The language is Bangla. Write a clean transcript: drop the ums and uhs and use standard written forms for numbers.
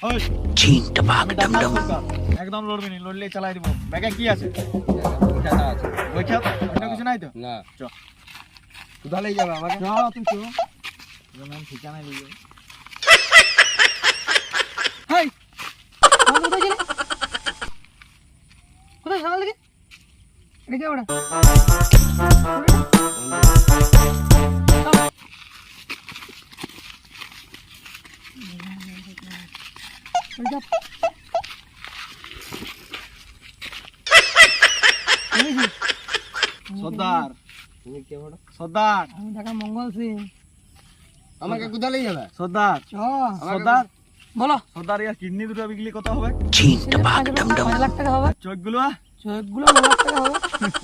ওই चीन टपाक डम डम একদম লড়বি না, লড়লে চালাই দিব। ব্যাগে কি আছে? টাকা আছে ওই খেত অন্য কিছু নাই তো? না চ কোথায় যাবে আমাকে চ তুই চ নাম ঠিকানা নিয়ে হাই কোথায় গেলে কোথায় সকাল থেকে এটা কে ওটা সর্দার, তুমি কে বড় সর্দার, আমি ঢাকা মঙ্গল সিং। আমাকে কোথায় যাবে সর্দার, চ সর্দার, বলো সর্দার ইয়ার কিডনি দুটো বিকলি কত হবে? चीन टपाक डम डम 5 লাখ টাকা হবে, চোখগুলো চোখগুলো 9 লাখ টাকা হবে।